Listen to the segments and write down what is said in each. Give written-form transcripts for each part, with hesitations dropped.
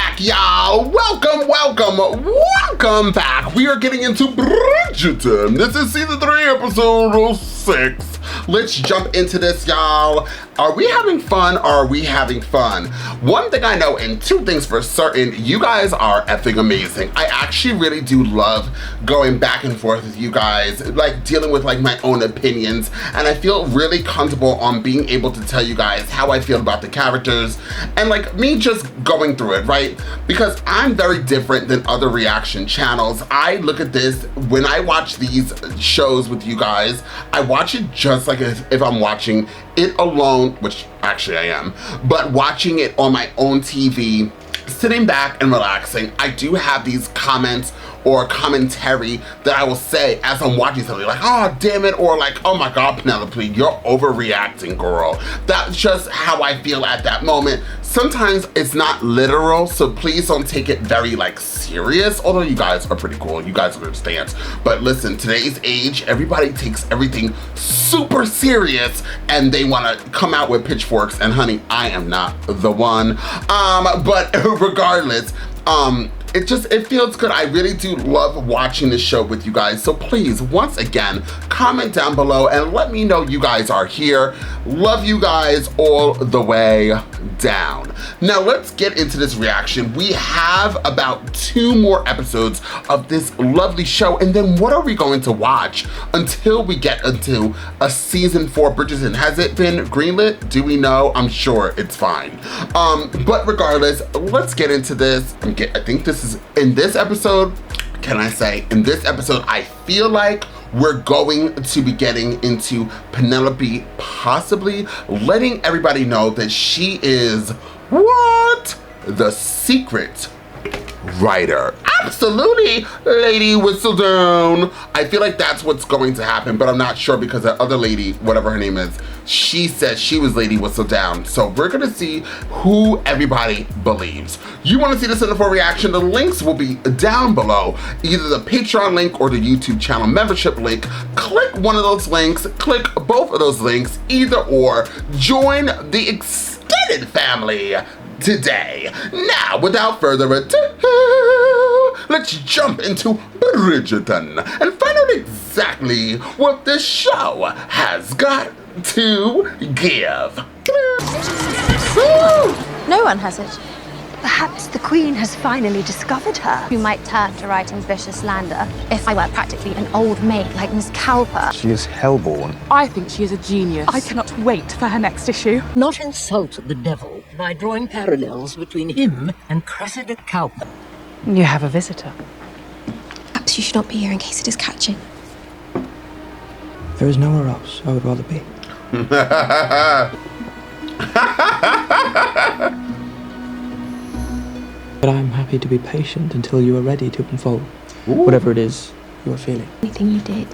back, y'all. Welcome back. We are getting into Bridgerton. This is season 3, episode 6. Let's jump into this, y'all. Are we having fun or are we having fun? One thing I know and two things for certain, you guys are effing amazing. I actually really do love going back and forth with you guys, like dealing with like my own opinions, and I feel really comfortable on being able to tell you guys how I feel about the characters and like me just going through it, right? Because I'm very different than other reaction channels. I look at this, when I watch these shows with you guys, I watch it just like if I'm watching it alone, which actually I am, but watching it on my own TV, sitting back and relaxing. I do have these comments or commentary that I will say as I'm watching something, like, oh, damn it, or like, oh my God, Penelope, you're overreacting, girl. That's just how I feel at that moment. Sometimes it's not literal, so please don't take it very like serious, although you guys are pretty cool, you guys understand. But listen, today's age, everybody takes everything super serious and they wanna come out with pitchforks, and honey, I am not the one. But regardless, it feels good. I really do love watching this show with you guys. So please, once again, comment down below and let me know you guys are here. Love you guys all the way down. Now let's get into this reaction. We have about 2 more episodes of this lovely show, and then what are we going to watch until we get into a season 4 Bridgerton? Has it been greenlit? Do we know? I'm sure it's fine. But regardless, let's get into this. I think this is, in this episode, in this episode, I feel like we're going to be getting into Penelope possibly letting everybody know that she is, what? The secret writer. Absolutely, Lady Whistledown. I feel like that's what's going to happen, but I'm not sure because that other lady, whatever her name is, she said she was Lady Whistledown. So we're gonna see who everybody believes. You wanna see this in the full reaction? The links will be down below, either the Patreon link or the YouTube channel membership link. Click one of those links, click both of those links, either or. Join the extended family today. Now, without further ado, let's jump into Bridgerton and find out exactly what this show has got to give. No one has it. Perhaps the Queen has finally discovered her. You might turn to writing vicious slander if I were practically an old maid like Miss Cowper. She is hellborn. I think she is a genius. I cannot wait for her next issue. Not insult the devil by drawing parallels between him and Cressida Cowper. You have a visitor. Perhaps you should not be here in case it is catching. There is nowhere else I would rather be. But I am happy to be patient until you are ready to unfold whatever it is you are feeling. Anything you did.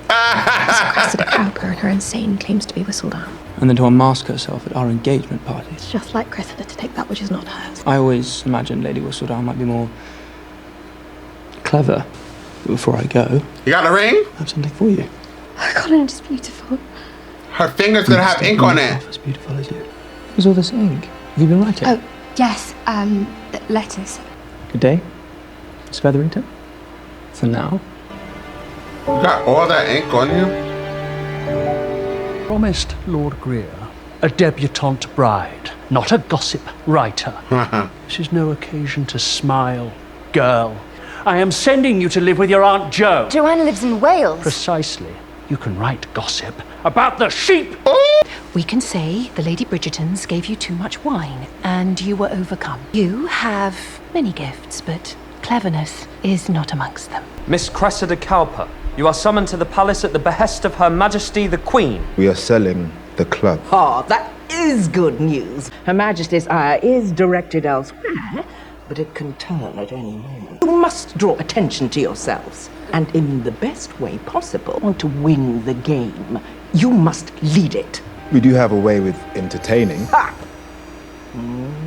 Cressida Cowper and her insane claims to be Whistledown. And then to unmask herself at our engagement party. It's just like Cressida to take that which is not hers. I always imagined Lady Whistledown might be more clever. But before I go, You got a ring? I have something for you. Oh, Colin is beautiful. Her finger's gonna have ink on it. Half as beautiful as you. Where's all this ink? Have you been writing? Oh, yes, letters. Good day, Miss Featherington. For now. You got all that ink on you? Promised Lord Greer a debutante bride, not a gossip writer. This is no occasion to smile, girl. I am sending you to live with your Aunt Jo. Joanna lives in Wales. Precisely. You can write gossip about the sheep. We can say the Lady Bridgertons gave you too much wine and you were overcome. You have many gifts, but cleverness is not amongst them. Miss Cressida Cowper, you are summoned to the palace at the behest of Her Majesty the Queen. We are selling the club. Ah, that is good news. Her Majesty's ire is directed elsewhere, but it can turn at any moment. You must draw attention to yourselves, and in the best way possible. Want to win the game, you must lead it. We do have a way with entertaining. Ha!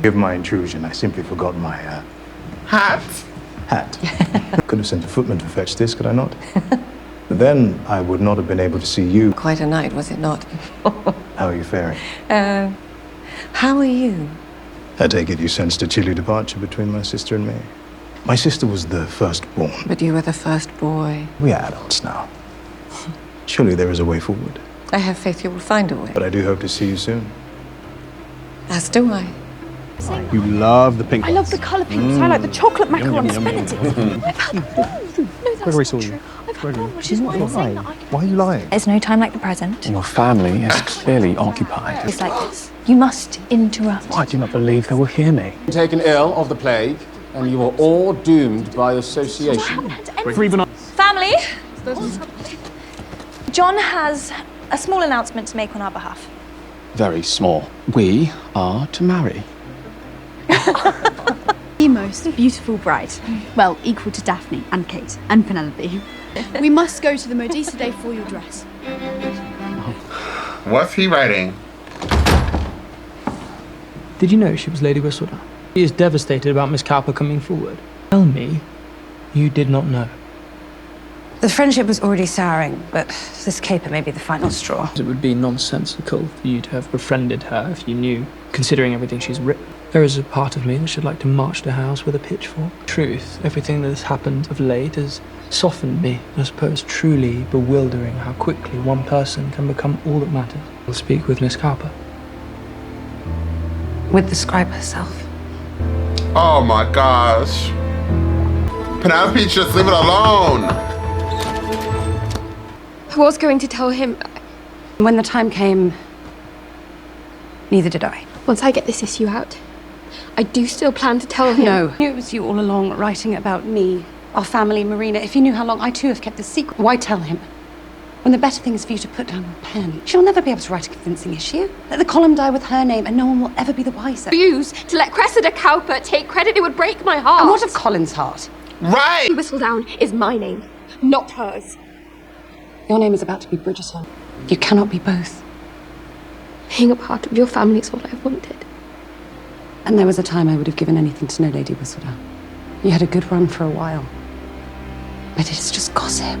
Give my intrusion. I simply forgot my Hat. Could have sent a footman to fetch this, could I not? But then I would not have been able to see you. Quite a night, was it not? How are you faring? How are you? I take it you sensed a chilly departure between my sister and me. My sister was the firstborn. But you were the first boy. We are adults now. Surely there is a way forward. I have faith you will find a way. But I do hope to see you soon. As do I. You love the pink I love the colour pinks. I like the chocolate macarons. I've had them. No, that's not true. I've had one, which is why I'm saying that I can... Why are you lying? There's no time like the present. Your family is clearly occupied. It's like this. You must interrupt. I do not believe they will hear me. Taken ill of the plague, and you are all doomed by association. Family! John has a small announcement to make on our behalf. Very small. We are to marry. The most beautiful bride. Well, equal to Daphne and Kate and Penelope. We must go to the Modista today for your dress. What's he writing? Did you know she was Lady Whistledown? She is devastated about Miss Cowper coming forward. Tell me you did not know. The friendship was already souring, but this caper may be the final straw. It would be nonsensical for you to have befriended her if you knew, considering everything she's written. There is a part of me that should like to march to her house with a pitchfork. Truth, everything that has happened of late has softened me. I suppose truly bewildering how quickly one person can become all that matters. I'll speak with Miss Cowper. With the scribe herself. Oh my gosh. Penelope, just leave it alone. I was going to tell him. When the time came, neither did I. Once I get this issue out, I do still plan to tell him. No, it was you all along writing about me, our family, Marina. If you knew how long I too have kept this secret, why tell him? When the better thing is for you to put down your pen. She'll never be able to write a convincing issue. Let the column die with her name and no one will ever be the wiser. Refuse to let Cressida Cowper take credit. It would break my heart. And what of Colin's heart? Right! Whistledown is my name, not hers. Your name is about to be Bridgerton. You cannot be both. Being a part of your family is all I've wanted. And there was a time I would have given anything to know Lady Whistledown. You had a good run for a while. But it's just gossip.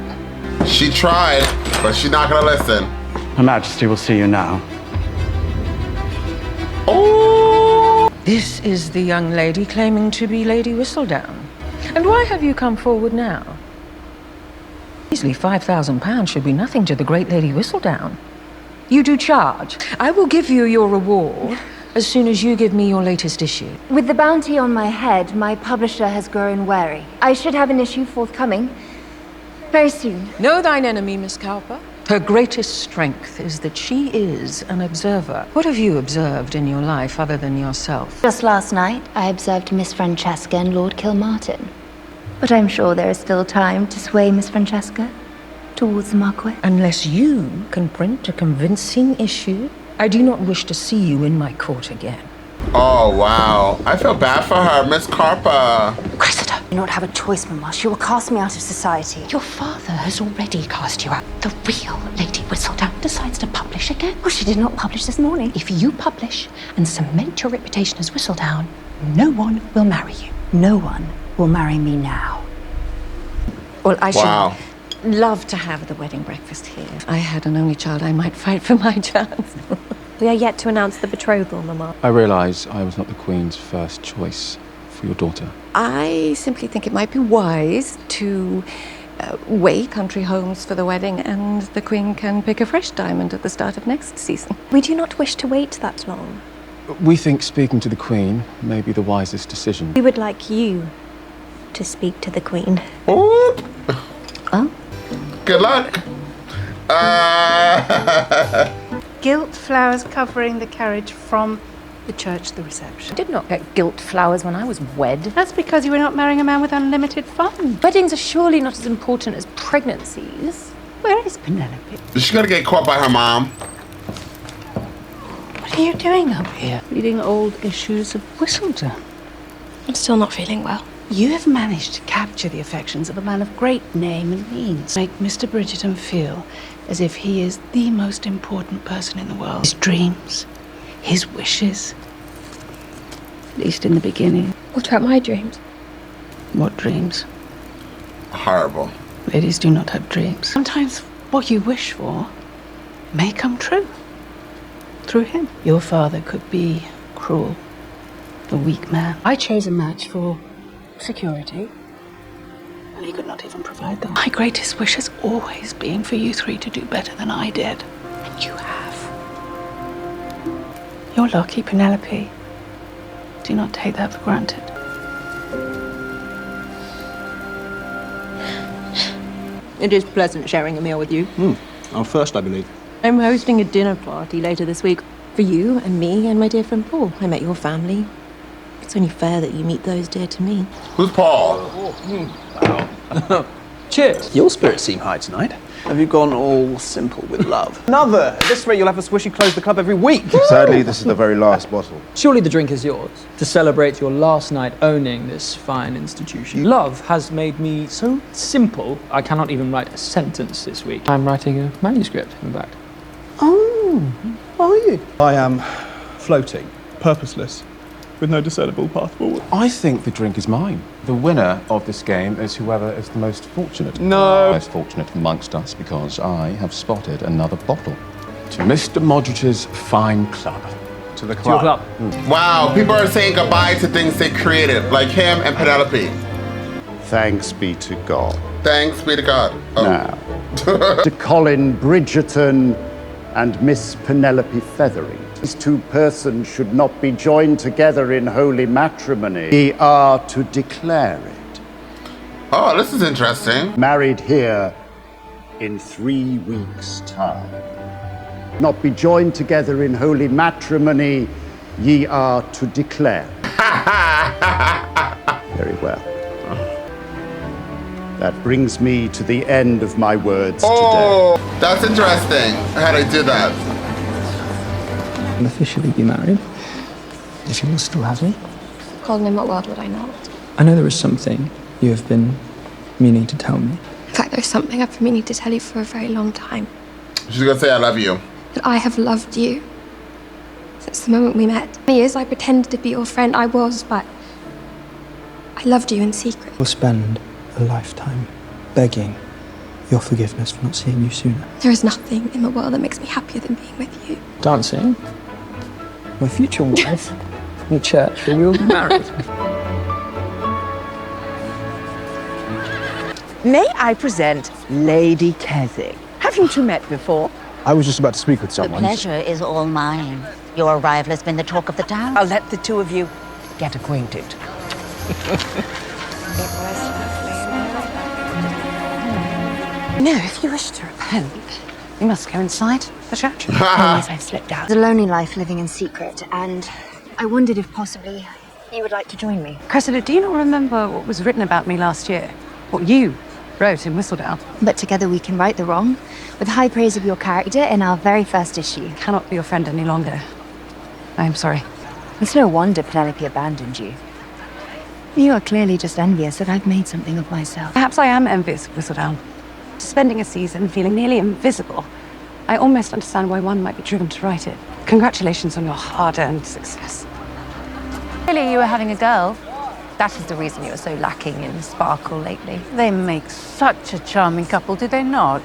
She tried, but she's not gonna listen. Her Majesty will see you now. Oh! This is the young lady claiming to be Lady Whistledown. And why have you come forward now? Easily £5,000 should be nothing to the great Lady Whistledown. You do charge. I will give you your reward as soon as you give me your latest issue. With the bounty on my head, my publisher has grown wary. I should have an issue forthcoming very soon. Know thine enemy, Miss Cowper. Her greatest strength is that she is an observer. What have you observed in your life other than yourself? Just last night, I observed Miss Francesca and Lord Kilmartin. But I'm sure there is still time to sway Miss Francesca towards the Marquis. Unless you can print a convincing issue, I do not wish to see you in my court again. Oh, wow. I feel bad for her, Miss Cowper. Cressida, you not have a choice, Mamma. She will cast me out of society. Your father has already cast you out. The real Lady Whistledown decides to publish again. Oh, she did not publish this morning. If you publish and cement your reputation as Whistledown, no one will marry you. No one will marry me now. Well, I should love to have the wedding breakfast here. If I had an only child, I might fight for my chance. We are yet to announce the betrothal, Mamma. I realise I was not the Queen's first choice for your daughter. I simply think it might be wise to wait country homes for the wedding, and the Queen can pick a fresh diamond at the start of next season. We do not wish to wait that long. We think speaking to the Queen may be the wisest decision. We would like you to speak to the Queen. Oh. Oh? Good luck. Gilt flowers covering the carriage from the church to the reception. I did not get gilt flowers when I was wed. That's because you were not marrying a man with unlimited funds. Weddings are surely not as important as pregnancies. Where is Penelope? She's gonna get caught by her mom. What are you doing up here? Reading old issues of Whistledown. I'm still not feeling well. You have managed to capture the affections of a man of great name and means. Make Mr. Bridgerton feel as if he is the most important person in the world. His dreams, his wishes. At least in the beginning. What about my dreams? What dreams? Horrible. Ladies do not have dreams. Sometimes what you wish for may come true. Through him. Your father could be cruel, the weak man. I chose a match for security, and he could not even provide them. My greatest wish has always been for you three to do better than I did, and you have. You're lucky, Penelope. Do not take that for granted. It is pleasant sharing a meal with you. Our first, I believe. I'm hosting a dinner party later this week for you and me and my dear friend Paul. I met your family. It's only fair that you meet those dear to me. Who's Paul? Cheers. Your spirits seem high tonight. Have you gone all simple with love? Another! At this rate, you'll have us wish you closed the club every week. Sadly, this is the very last bottle. Surely the drink is yours, to celebrate your last night owning this fine institution. Love has made me so simple, I cannot even write a sentence this week. I'm writing a manuscript, in fact. Oh, are you? I am floating, purposeless, with no discernible path forward. I think the drink is mine. The winner of this game is whoever is the most fortunate. No. Most fortunate amongst us, because I have spotted another bottle. To Mr. Modrich's fine club. To the To your club. Wow, people are saying goodbye to things they created, like him and Penelope. Thanks be to God. Thanks be to God. Oh. Now, to Colin Bridgerton and Miss Penelope Feathering. These two persons should not be joined together in holy matrimony. We are to declare it. Oh, this is interesting. Married here in 3 weeks' time. Not be joined together in holy matrimony, ye are to declare. Very well. That brings me to the end of my words Oh, that's interesting how they did that. I'll officially be married, if you will still have me. Colin, in what world would I not? I know there is something you have been meaning to tell me. In fact, there's something I've been meaning to tell you for a very long time. She's gonna say I love you. That I have loved you since the moment we met. For years, I pretended to be your friend. I was, but I loved you in secret. We'll spend a lifetime begging your forgiveness for not seeing you sooner. There is nothing in the world that makes me happier than being with you. Dancing, my future wife, in church where we will be married. May I present Lady Keswick? Have you two met before? I was just about to speak with The someone. pleasure is all mine. Your arrival has been the talk of the town. I'll let the two of you get acquainted. No, if you wish to repent, you must go inside the church. Yes, I've slipped out. It's a lonely life living in secret, and I wondered if possibly you would like to join me. Cressida, do you not remember what was written about me last year? What you wrote in Whistledown? But together we can right the wrong, with high praise of your character in our very first issue. I cannot be your friend any longer. I am sorry. It's no wonder Penelope abandoned you. You are clearly just envious that I've made something of myself. Perhaps I am envious of Whistledown. Spending a season feeling nearly invisible, I almost understand why one might be driven to write it. Congratulations on your hard-earned success. Really, you were having a girl. That is the reason you are so lacking in sparkle lately. They make such a charming couple, do they not?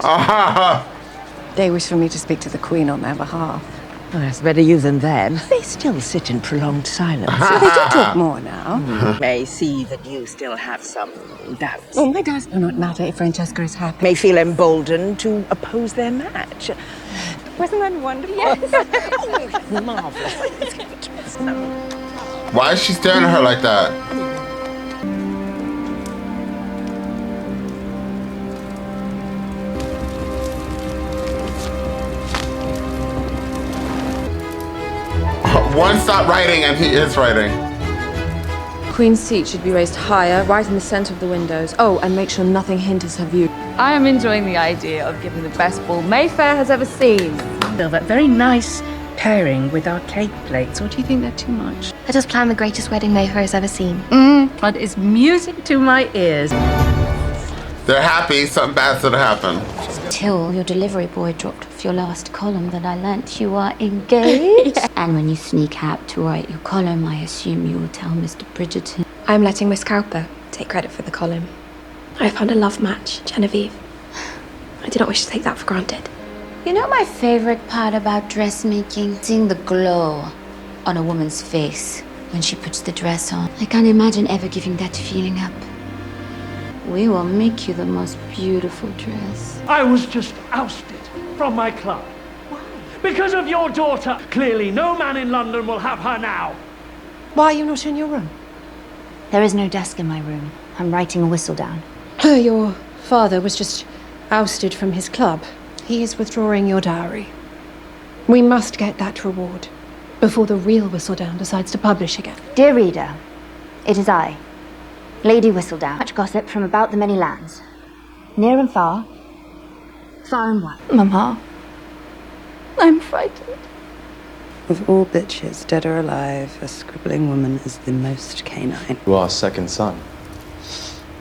They wish for me to speak to the Queen on their behalf. Well, that's better you than them. They still sit in prolonged silence. They do talk more now. May see that you still have some doubts. Oh, my doubts do not matter if Francesca is happy. May feel emboldened to oppose their match. Wasn't that wonderful? Yes. Marvelous. Why is she staring at her like that? One stop writing and he is writing. Queen's seat should be raised higher, right in the center of the windows. Oh, and make sure nothing hinders her view. I am enjoying the idea of giving the best ball Mayfair has ever seen. That very nice pairing with our cake plates, or do you think they're too much? Let us plan the greatest wedding Mayfair has ever seen. That is music to my ears. They're happy, something bad's gonna happen. Till your delivery boy dropped off your last column that I learnt you are engaged. Yeah. And when you sneak out to write your column, I assume you will tell Mr. Bridgerton. I'm letting Miss Cowper take credit for the column. I found a love match, Genevieve. I do not wish to take that for granted. You know my favorite part about dressmaking? Seeing the glow on a woman's face when she puts the dress on. I can't imagine ever giving that feeling up. We will make you the most beautiful dress. I was just ousted from my club. Why? Because of your daughter. Clearly, no man in London will have her now. Why are you not in your room? There is no desk in my room. I'm writing a whistle down. Your father was just ousted from his club. He is withdrawing your dowry. We must get that reward before the real Whistledown decides to publish again. Dear reader, it is I, Lady Whistledown. Much gossip from about the many lands, near and far, far and wide. Mama, I'm frightened. Of all bitches, dead or alive, a scribbling woman is the most canine. You are our second son.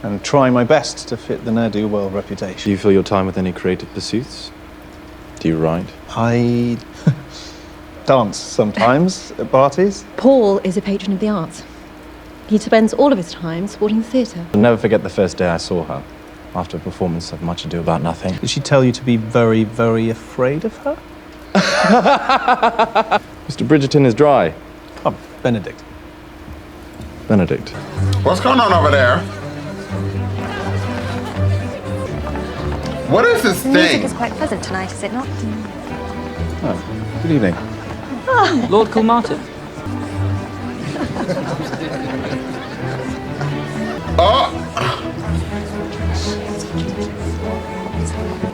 And trying my best to fit the ne'er-do-well reputation. Do you fill your time with any creative pursuits? Do you write? I dance sometimes at parties. Paul is a patron of the arts. He spends all of his time supporting the theatre. I'll never forget the first day I saw her. After a performance of Much Ado About Nothing. Did she tell you to be very, very afraid of her? Mr. Bridgerton is dry. Oh, Benedict. Benedict. What's going on over there? What is this The music thing? is quite pleasant tonight, is it not? Oh, good evening. Lord Kilmartin.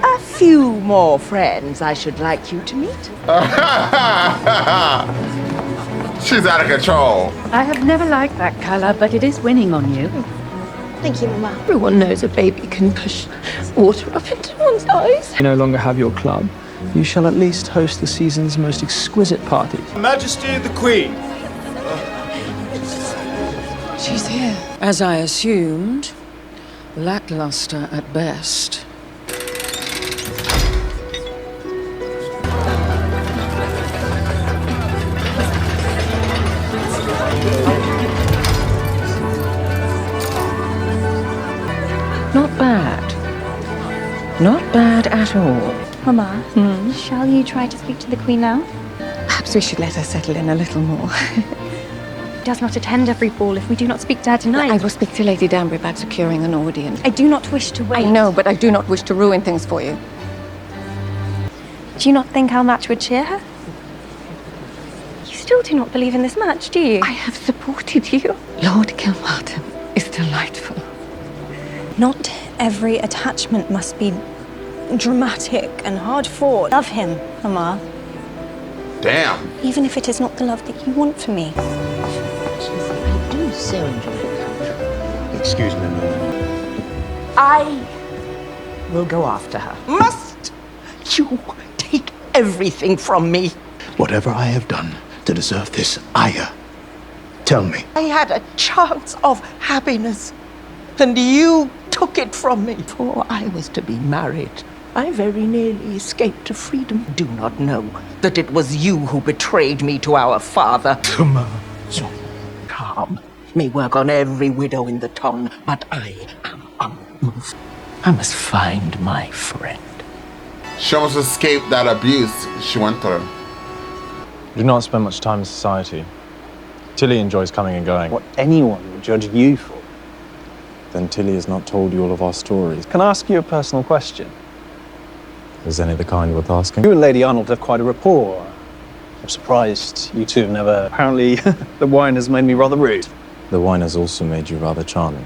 A few more friends I should like you to meet. She's out of control. I have never liked that colour, but it is winning on you. Thank you, Mama. Everyone knows a baby can push water up into one's eyes. You no longer have your club. You shall at least host the season's most exquisite parties. Majesty the Queen. She's here. As I assumed, lackluster at best. Not bad. Not bad at all. Mama, shall you try to speak to the Queen now? Perhaps we should let her settle in a little more. Does not attend every ball if we do not speak to her tonight. I will speak to Lady Danbury about securing an audience. I do not wish to wait. I know, but I do not wish to ruin things for you. Do you not think our match would cheer her? You still do not believe in this match, do you? I have supported you. Lord Kilmartin is delightful. Not every attachment must be dramatic and hard-fought. Love him, Mama. Damn. Even if it is not the love that you want for me. I do so enjoy it. Excuse me, ma'am. I will go after her. Must you take everything from me? Whatever I have done to deserve this ire, tell me. I had a chance of happiness, and you took it from me. Before I was to be married, I very nearly escaped to freedom. Do not know that it was you who betrayed me to our father. Calm. May work on every widow in the town, but I am unmoved. I must find my friend. She almost escaped that abuse she went through. Do not spend much time in society. Tilly enjoys coming and going. What anyone would judge you for. Then Tilly has not told you all of our stories. Can I ask you a personal question? Is any the kind worth asking? You and Lady Arnold have quite a rapport. I'm surprised you two have never... Apparently, the wine has made me rather rude. The wine has also made you rather charming.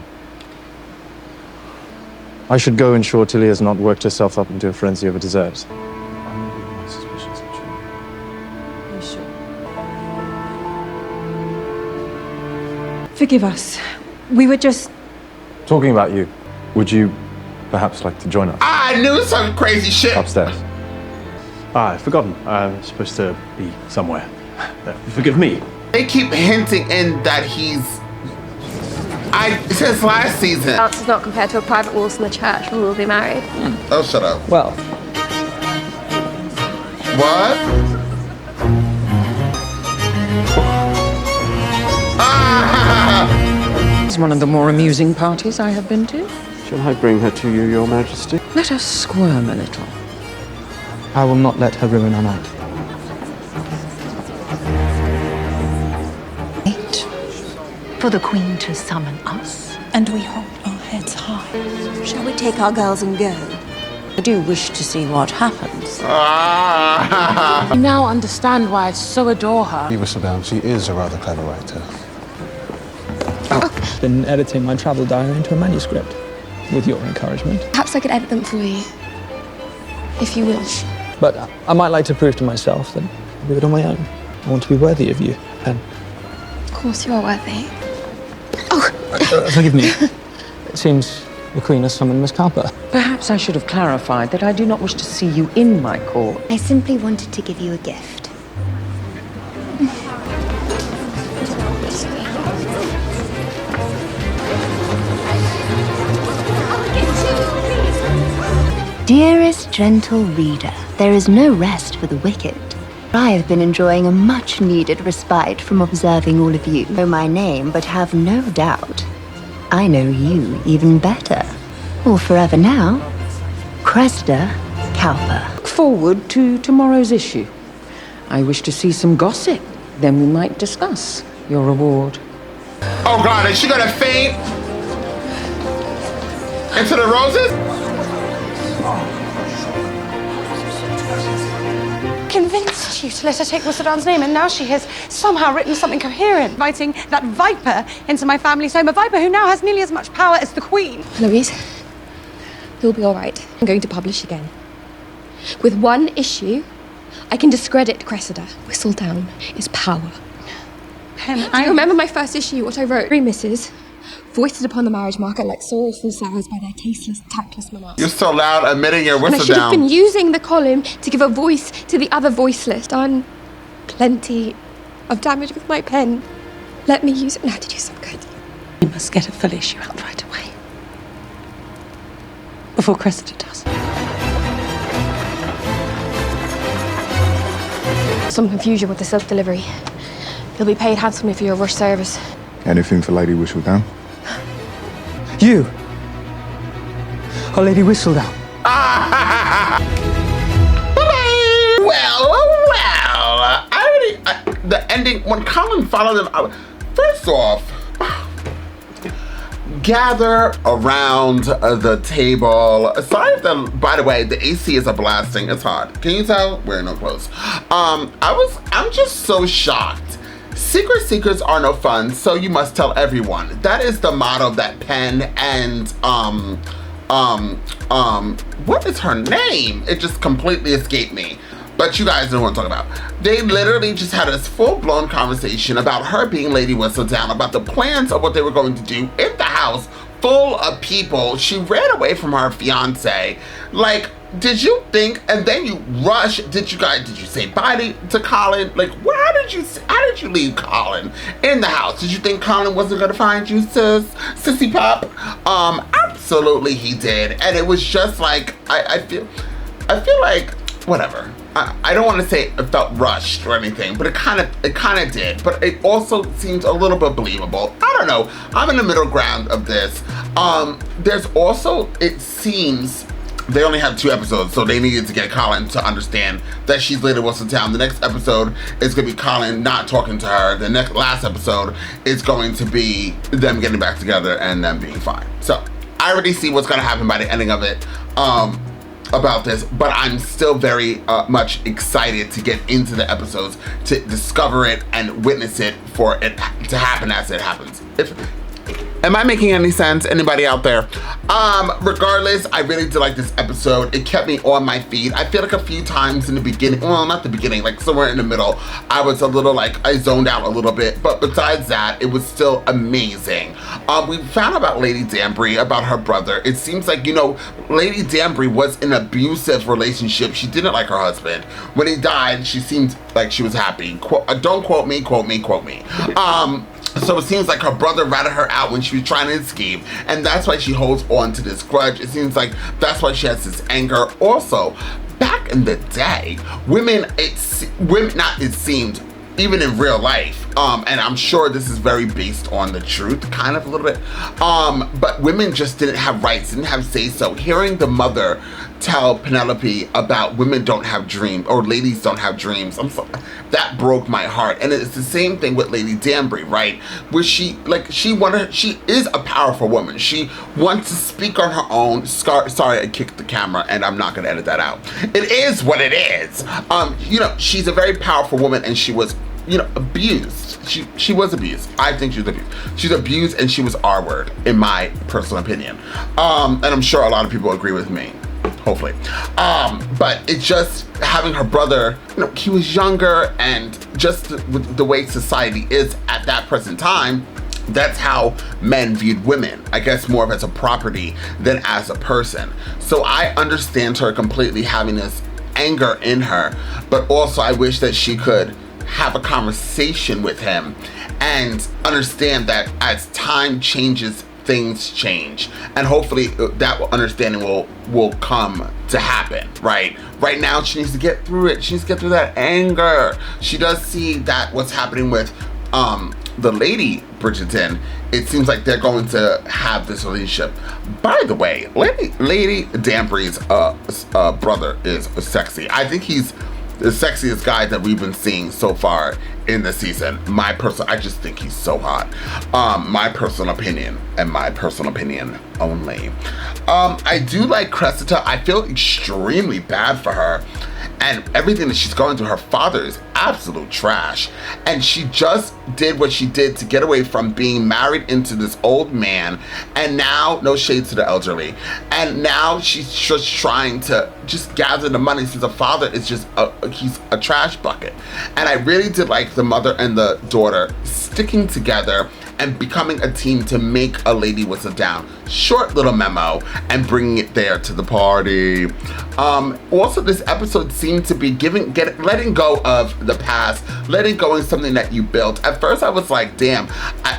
I should go ensure Tilly has not worked herself up into a frenzy over dessert. Forgive us. We were just... Talking about you, would you perhaps like to join us? I knew some crazy shit. Upstairs. I've forgotten. I'm supposed to be somewhere. Forgive me. They keep hinting in that he's... since last season. Dance is not compared to a private waltz in the church when we'll be married. Oh, shut up. Well. What? It's one of the more amusing parties I have been to. Shall I bring her to you, Your Majesty? Let us squirm a little. I will not let her ruin our night. For the Queen to summon us. And we hold our heads high. Shall we take our girls and go? I do wish to see what happens. Ah. You now understand why I so adore her. Lady Whistledown, she is a rather clever writer. Been editing my travel diary into a manuscript, with your encouragement. Perhaps I could edit them for you, if you wish. But I might like to prove to myself that I'll do it on my own. I want to be worthy of you, Pen. Of course you are worthy. Forgive me. It seems the Queen has summoned Miss Cowper. Perhaps I should have clarified that I do not wish to see you in my court. I simply wanted to give you a gift. Dearest gentle reader, there is no rest for the wicked. I have been enjoying a much-needed respite from observing all of you. Know my name, but have no doubt I know you even better. Or forever now, Cressida Cowper. Look forward to tomorrow's issue. I wish to see some gossip. Then we might discuss your reward. Oh God, is she gonna faint into the roses? Convinced you to let her take Whistledown's name, and now she has somehow written something coherent, inviting that viper into my family's home, a viper who now has nearly as much power as the Queen. Louise, you'll be all right. I'm going to publish again. With one issue, I can discredit Cressida. Whistledown is power. Pen, I remember my first issue, what I wrote. Three misses, foisted upon the marriage market like sorrowful sours by their tasteless, tactless mamas. You're so loud admitting your And I should have been Whistledown. using the column to give a voice to the other voiceless. Done plenty of damage with my pen. Let me use it now to do some good. You must get a full issue out right away. Before Cressida does. Some confusion with the self-delivery. You'll be paid handsomely for your rush service. Anything for Lady Whistledown? You are Lady Whistledown. Well, the ending, when Colin followed him, first off, gather around the table. Sorry if by the way, the AC is a blasting. It's hot. Can you tell? Wearing no clothes. I'm just so shocked. Secret secrets are no fun, so you must tell everyone. That is the motto that Pen and what is her name? It just completely escaped me. But you guys know what I'm talking about. They literally just had this full-blown conversation about her being Lady Whistledown, about the plans of what they were going to do in the house full of people. She ran away from her fiance. Like, did you think, and then you rush, did you say bye to Colin? Like, how did you leave Colin in the house? Did you think Colin wasn't gonna find you, sissy pop? Absolutely he did. And it was just like, I feel like, whatever. I don't want to say it felt rushed or anything, but it kind of did. But it also seems a little bit believable. I don't know. I'm in the middle ground of this. There's also, it seems, they only have 2 episodes, so they needed to get Colin to understand that she's Lady Whistledown. The next episode is going to be Colin not talking to her. The last episode is going to be them getting back together and them being fine. So I already see what's going to happen by the ending of it. About this, but I'm still very much excited to get into the episodes, to discover it and witness it, for it to happen as it happens. Am I making any sense? Anybody out there? Regardless, I really did like this episode. It kept me on my feet. I feel like a few times in the beginning, well, not the beginning, like somewhere in the middle, I was a little like, I zoned out a little bit, but besides that, it was still amazing. We found out about Lady Danbury, about her brother. It seems like, you know, Lady Danbury was in an abusive relationship. She didn't like her husband. When he died, she seemed like she was happy. Don't quote me, quote me, quote me. So it seems like her brother ratted her out when she was trying to escape, and that's why she holds on to this grudge. It seems like that's why she has this anger. Also, back in the day, women, it seemed, even in real life, and I'm sure this is very based on the truth, kind of a little bit, but women just didn't have rights, didn't have say-so. Hearing the mother tell Penelope about women don't have dreams, or ladies don't have dreams, that broke my heart. And it's the same thing with Lady Danbury, right? Where she is a powerful woman. She wants to speak on her own. Sorry, I kicked the camera, and I'm not gonna edit that out. It is what it is. You know, she's a very powerful woman, and she was, you know, abused. She was abused. I think she was abused. She's abused, and she was R-word, in my personal opinion. And I'm sure a lot of people agree with me. Hopefully. But it's just having her brother, you know, he was younger, and just the way society is at that present time, that's how men viewed women, I guess more of as a property than as a person. So I understand her completely having this anger in her, but also I wish that she could have a conversation with him and understand that as time changes, things change, and hopefully that understanding will come to happen. Right now she needs to get through it. She needs to get through that anger. She does see that what's happening with the Lady Bridgerton, it seems like they're going to have this relationship. By the way, Lady Danbury's brother is sexy. I think he's the sexiest guy that we've been seeing so far in the season. I just think he's so hot. My personal opinion, and my personal opinion only. I do like Cressida. I feel extremely bad for her, and everything that she's going through. Her father is absolute trash, and she just did what she did to get away from being married into this old man, and now, no shade to the elderly, and now she's just trying to just gather the money since the father is just he's a trash bucket. And I really did like the mother and the daughter sticking together and becoming a team to make a Lady Whistle Down. Short little memo and bringing it there to the party. Also, this episode seemed to be letting go of the past, letting go of something that you built. At first I was like, damn,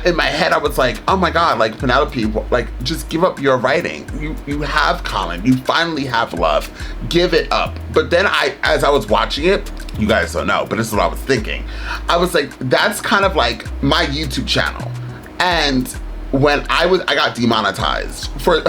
in my head I was like, oh my God, like Penelope, like just give up your writing. You have Colin, you finally have love, give it up. But then as I was watching it, you guys don't know, but this is what I was thinking. I was like, that's kind of like my YouTube channel. And when I got demonetized. For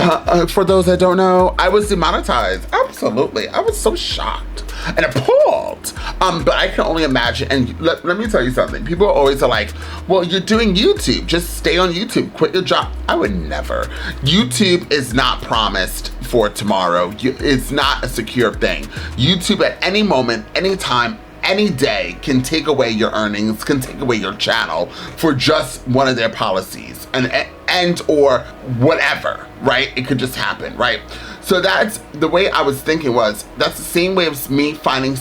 those that don't know, I was demonetized. Absolutely. I was so shocked and appalled. But I can only imagine, and let me tell you something. People always are like, well, you're doing YouTube. Just stay on YouTube. Quit your job. I would never. YouTube is not promised for tomorrow. It's not a secure thing. YouTube at any moment, anytime, any day can take away your earnings, can take away your channel for just one of their policies and or whatever, right? It could just happen, right? So that's the way I was thinking. That's the same way of me finding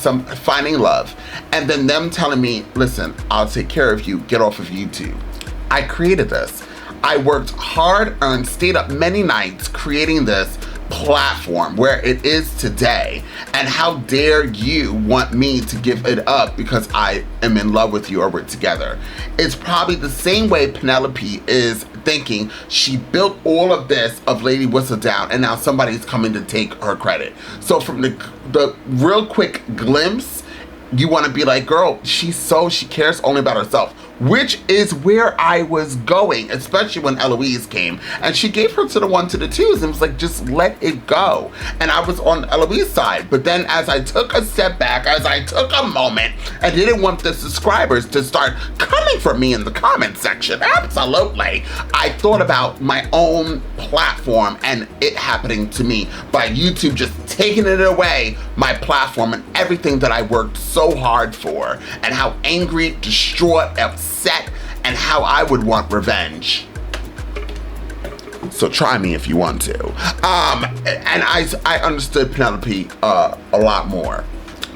love, and then them telling me, listen, I'll take care of you, get off of YouTube. I created this. I worked hard and stayed up many nights creating this platform where it is today, and how dare you want me to give it up because I am in love with you or we're together. It's probably the same way Penelope is thinking. She built all of this of Lady Whistledown, and now somebody's coming to take her credit. So from the real quick glimpse, you want to be like, girl, she cares only about herself, which is where I was going, especially when Eloise came and she gave her to the 1 to the 2s and was like, just let it go. And I was on Eloise's side. But then as I took a step back, as I took a moment, I didn't want the subscribers to start coming for me in the comment section. Absolutely. I thought about my own platform and it happening to me by YouTube just taking it away, my platform and everything that I worked so hard for, and how angry, distraught, upset, and how I would want revenge. So try me if you want to. And I understood Penelope a lot more.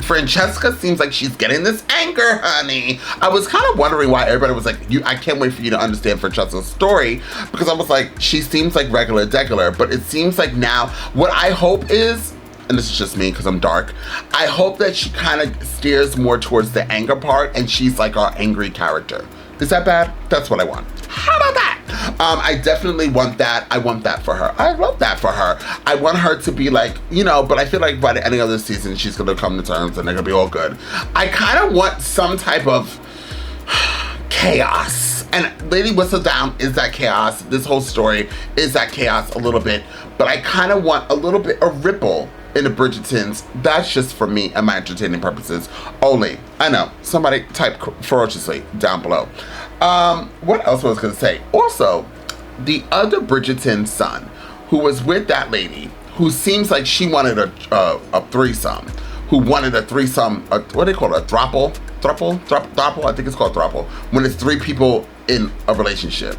Francesca seems like she's getting this anger, honey. I was kind of wondering why everybody was like, I can't wait for you to understand Francesca's story, because I was like, she seems like regular degular, but it seems like now, what I hope is, and this is just me because I'm dark, I hope that she kind of steers more towards the anger part and she's like our angry character. Is that bad? That's what I want. How about that? I definitely want that. I want that for her. I love that for her. I want her to be like, but I feel like by the end of the season, she's going to come to terms and they're going to be all good. I kind of want some type of chaos. And Lady Whistledown is that chaos. This whole story is that chaos a little bit. But I kind of want a little bit of ripple in the Bridgertons. That's just for me and my entertaining purposes only. I know. Somebody type ferociously down below. What else was I going to say? Also, the other Bridgerton son who was with that lady, who seems like she wanted a threesome, who wanted a threesome, what do they call it, a throuple? Throuple? I think it's called throuple. When it's 3 people in a relationship.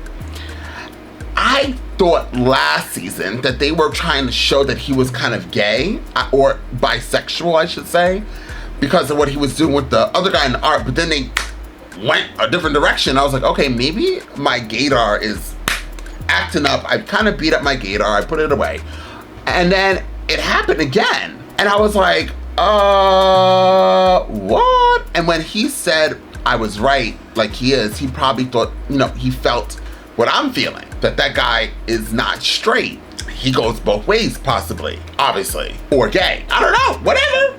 I thought last season that they were trying to show that he was kind of gay, or bisexual, I should say, because of what he was doing with the other guy in the art, but then they went a different direction. I was like, okay, maybe my gaydar is acting up. I kind of beat up my gaydar, I put it away. And then it happened again. And I was like, what? And when he said I was right, like he is, he probably thought, he felt what I'm feeling, that guy is not straight. He goes both ways, possibly, obviously, or gay. I don't know, whatever.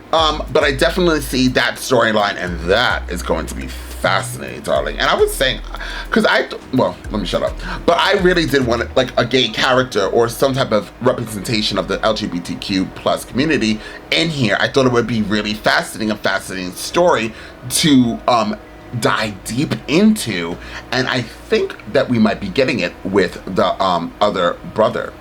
But I definitely see that storyline, and that is going to be fascinating, darling. And I was saying, because well, let me shut up. But I really did want like a gay character or some type of representation of the LGBTQ plus community in here. I thought it would be really fascinating, a fascinating story to dive deep into, and I think that we might be getting it with the other brother.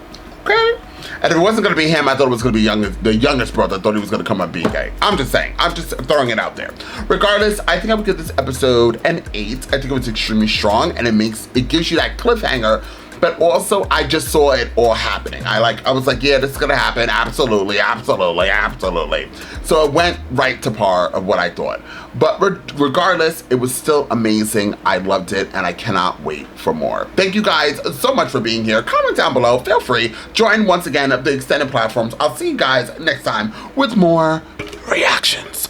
Okay, and if it wasn't going to be him, I thought it was going to be the youngest brother. I thought he was going to come up being gay. I'm just saying, I'm just throwing it out there. Regardless, I think I would give this episode an 8. I think it was extremely strong, and it gives you that cliffhanger. But also, I just saw it all happening. I was like, yeah, this is gonna happen. Absolutely, absolutely, absolutely. So it went right to par of what I thought. But regardless, it was still amazing. I loved it, and I cannot wait for more. Thank you guys so much for being here. Comment down below. Feel free. Join once again the extended platforms. I'll see you guys next time with more reactions.